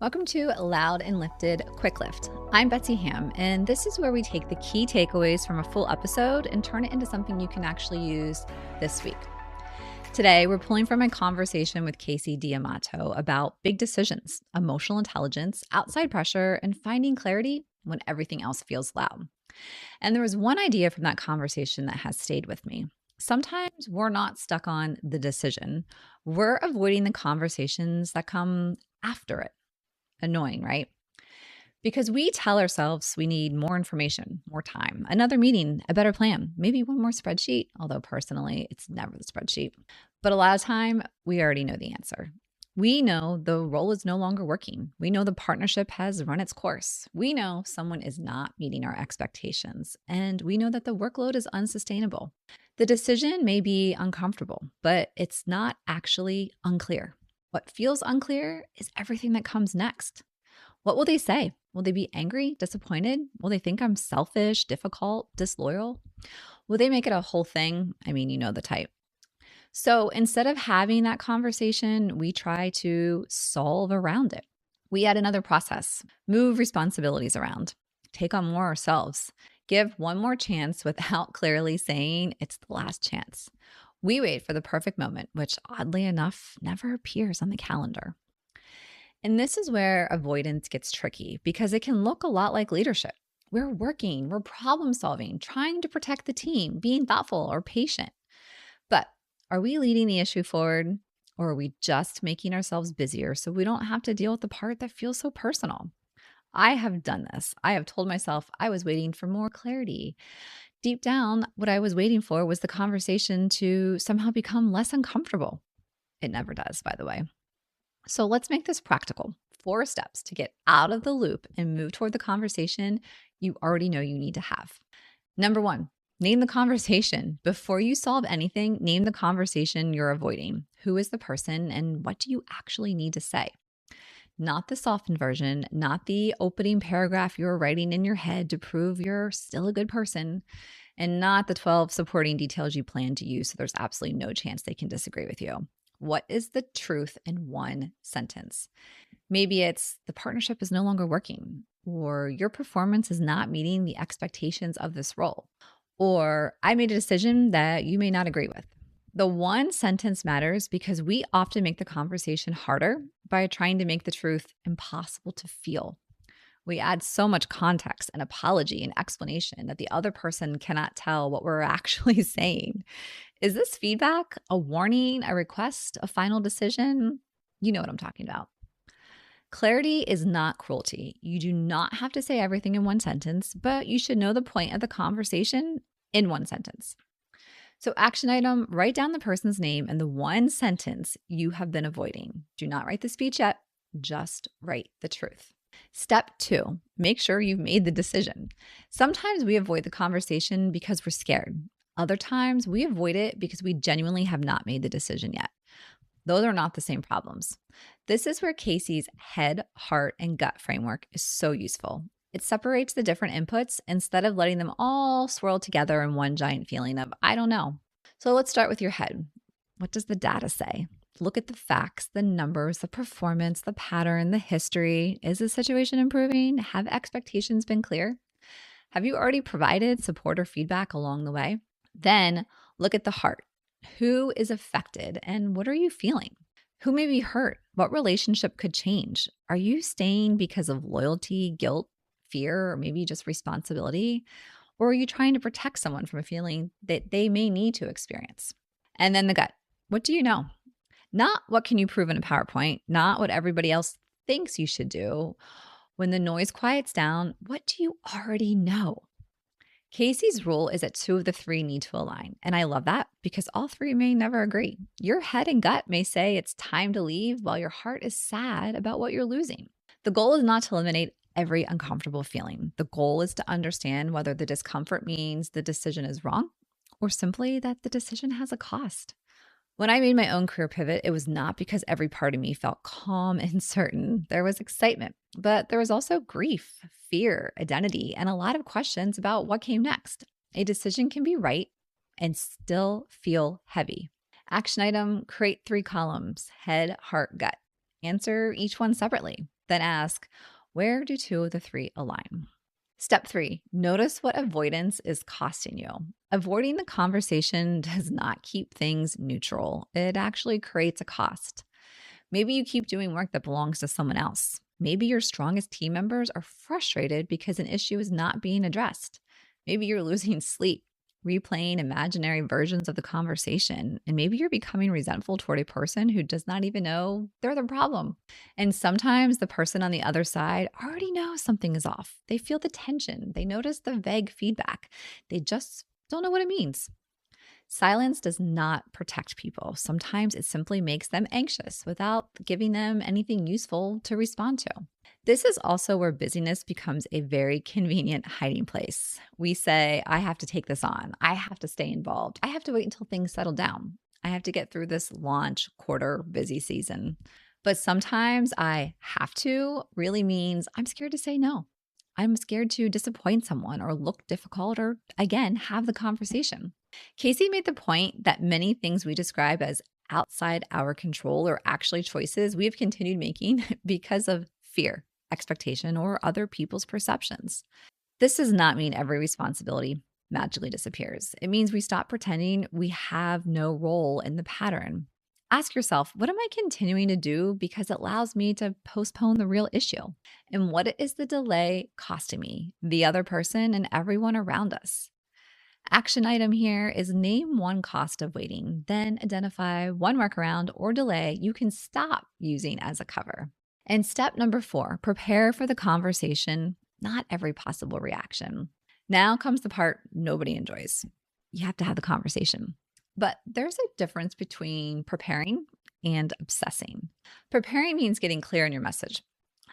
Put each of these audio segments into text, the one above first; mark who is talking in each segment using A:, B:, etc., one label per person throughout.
A: Welcome to Loud and Lifted Quick Lift. I'm Betsy Ham, and this is where we take the key takeaways from a full episode and turn it into something you can actually use this week. Today, we're pulling from a conversation with Kasey D'Amato about big decisions, emotional intelligence, outside pressure, and finding clarity when everything else feels loud. And there was one idea from that conversation that has stayed with me. Sometimes we're not stuck on the decision. We're avoiding the conversations that come after it. Annoying, right? Because we tell ourselves we need more information, more time, another meeting, a better plan, maybe one more spreadsheet, although personally, it's never the spreadsheet. But a lot of time, we already know the answer. We know the role is no longer working. We know the partnership has run its course. We know someone is not meeting our expectations. And we know that the workload is unsustainable. The decision may be uncomfortable, but it's not actually unclear. What feels unclear is everything that comes next. What will they say? Will they be angry, disappointed? Will they think I'm selfish, difficult, disloyal? Will they make it a whole thing? I mean, you know the type. So instead of having that conversation, we try to solve around it. We add another process, move responsibilities around, take on more ourselves, give one more chance without clearly saying it's the last chance. We wait for the perfect moment, which oddly enough never appears on the calendar. And this is where avoidance gets tricky because it can look a lot like leadership. We're working, we're problem solving, trying to protect the team, being thoughtful or patient. But are we leading the issue forward, or are we just making ourselves busier so we don't have to deal with the part that feels so personal? I have done this. I have told myself I was waiting for more clarity. Deep down, what I was waiting for was the conversation to somehow become less uncomfortable. It never does, by the way. So let's make this practical. 4 steps to get out of the loop and move toward the conversation you already know you need to have. Number 1, name the conversation. Before you solve anything, name the conversation you're avoiding. Who is the person and what do you actually need to say? Not the softened version, not the opening paragraph you're writing in your head to prove you're still a good person, and not the 12 supporting details you plan to use so there's absolutely no chance they can disagree with you. What is the truth in one sentence? Maybe it's the partnership is no longer working, or your performance is not meeting the expectations of this role, or I made a decision that you may not agree with. The one sentence matters because we often make the conversation harder by trying to make the truth impossible to feel. We add so much context and apology and explanation that the other person cannot tell what we're actually saying. Is this feedback, a warning, a request, a final decision? You know what I'm talking about. Clarity is not cruelty. You do not have to say everything in one sentence, but you should know the point of the conversation in one sentence. So action item, write down the person's name and the one sentence you have been avoiding. Do not write the speech yet, just write the truth. Step 2, make sure you've made the decision. Sometimes we avoid the conversation because we're scared. Other times we avoid it because we genuinely have not made the decision yet. Those are not the same problems. This is where Kasey's head, heart, and gut framework is so useful. It separates the different inputs instead of letting them all swirl together in one giant feeling of, I don't know. So let's start with your head. What does the data say? Look at the facts, the numbers, the performance, the pattern, the history. Is the situation improving? Have expectations been clear? Have you already provided support or feedback along the way? Then look at the heart. Who is affected and what are you feeling? Who may be hurt? What relationship could change? Are you staying because of loyalty, guilt, fear, or maybe just responsibility? Or are you trying to protect someone from a feeling that they may need to experience? And then the gut. What do you know? Not what can you prove in a PowerPoint, not what everybody else thinks you should do. When the noise quiets down, what do you already know? Kasey's rule is that 2 of the 3 need to align. And I love that because all 3 may never agree. Your head and gut may say it's time to leave while your heart is sad about what you're losing. The goal is not to eliminate every uncomfortable feeling. The goal is to understand whether the discomfort means the decision is wrong or simply that the decision has a cost. When I made my own career pivot, it was not because every part of me felt calm and certain. There was excitement, but there was also grief, fear, identity, and a lot of questions about what came next. A decision can be right and still feel heavy. Action item, create 3 columns, head, heart, gut. Answer each one separately. Then ask, where do two of the three align? Step 3, notice what avoidance is costing you. Avoiding the conversation does not keep things neutral. It actually creates a cost. Maybe you keep doing work that belongs to someone else. Maybe your strongest team members are frustrated because an issue is not being addressed. Maybe you're losing sleep, replaying imaginary versions of the conversation. And maybe you're becoming resentful toward a person who does not even know they're the problem. And sometimes the person on the other side already knows something is off. They feel the tension, they notice the vague feedback. They just don't know what it means. Silence does not protect people. Sometimes it simply makes them anxious without giving them anything useful to respond to. This is also where busyness becomes a very convenient hiding place. We say, I have to take this on. I have to stay involved. I have to wait until things settle down. I have to get through this launch quarter busy season. But sometimes I have to really means I'm scared to say no. I'm scared to disappoint someone or look difficult or, again, have the conversation. Kasey made the point that many things we describe as outside our control are actually choices we have continued making because of fear, expectation, or other people's perceptions. This does not mean every responsibility magically disappears. It means we stop pretending we have no role in the pattern. Ask yourself, what am I continuing to do because it allows me to postpone the real issue? And what is the delay costing me, the other person, and everyone around us? Action item here is name one cost of waiting, then identify one workaround or delay you can stop using as a cover. And step number 4, prepare for the conversation, not every possible reaction. Now comes the part nobody enjoys. You have to have the conversation. But there's a difference between preparing and obsessing. Preparing means getting clear in your message.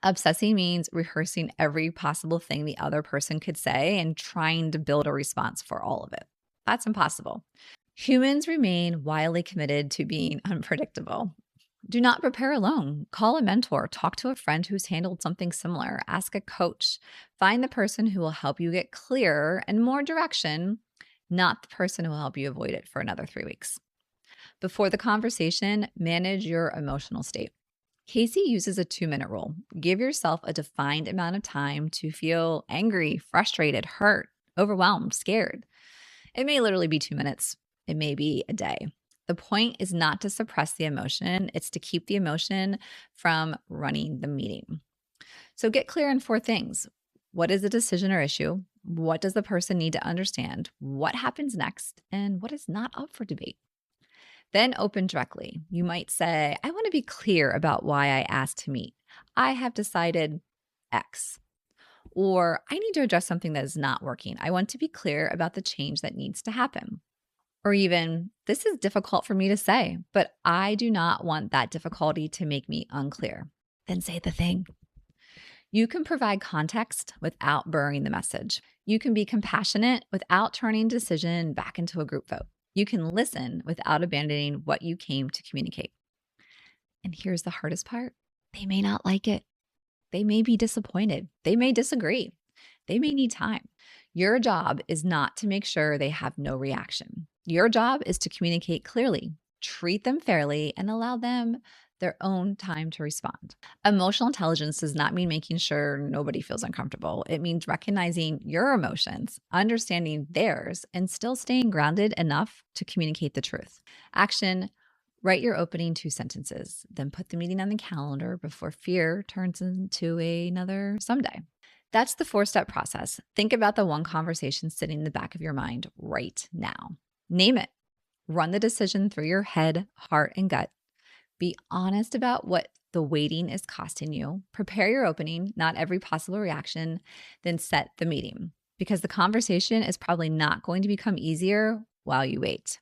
A: Obsessing means rehearsing every possible thing the other person could say and trying to build a response for all of it. That's impossible. Humans remain wildly committed to being unpredictable. Do not prepare alone. Call a mentor, talk to a friend who's handled something similar, ask a coach. Find the person who will help you get clearer and more direction, not the person who will help you avoid it for another 3 weeks. Before the conversation, manage your emotional state. Kasey uses a 2-minute rule. Give yourself a defined amount of time to feel angry, frustrated, hurt, overwhelmed, scared. It may literally be 2 minutes. It may be a day. The point is not to suppress the emotion. It's to keep the emotion from running the meeting. So get clear on 4 things. What is the decision or issue? What does the person need to understand? What happens next? And what is not up for debate? Then open directly. You might say, I want to be clear about why I asked to meet. I have decided X. Or I need to address something that is not working. I want to be clear about the change that needs to happen. Or even, this is difficult for me to say, but I do not want that difficulty to make me unclear. Then say the thing. You can provide context without burying the message. You can be compassionate without turning decision back into a group vote. You can listen without abandoning what you came to communicate. And here's the hardest part. They may not like it. They may be disappointed. They may disagree. They may need time. Your job is not to make sure they have no reaction. Your job is to communicate clearly, treat them fairly, and allow them their own time to respond. Emotional intelligence does not mean making sure nobody feels uncomfortable. It means recognizing your emotions, understanding theirs, and still staying grounded enough to communicate the truth. Action: write your opening 2 sentences, then put the meeting on the calendar before fear turns into another someday. That's the 4-step process. Think about the one conversation sitting in the back of your mind right now. Name it. Run the decision through your head, heart, and gut. Be honest about what the waiting is costing you. Prepare your opening, not every possible reaction, then set the meeting, because the conversation is probably not going to become easier while you wait.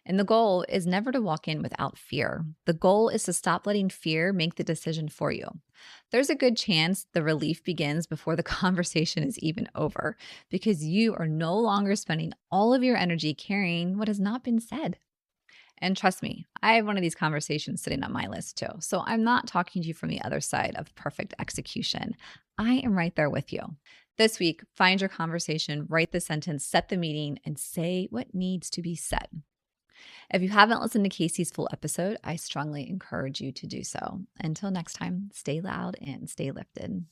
A: And the goal is never to walk in without fear. The goal is to stop letting fear make the decision for you. There's a good chance the relief begins before the conversation is even over, because you are no longer spending all of your energy carrying what has not been said. And trust me, I have one of these conversations sitting on my list too. So I'm not talking to you from the other side of perfect execution. I am right there with you. This week, find your conversation, write the sentence, set the meeting, and say what needs to be said. If you haven't listened to Kasey's full episode, I strongly encourage you to do so. Until next time, stay loud and stay lifted.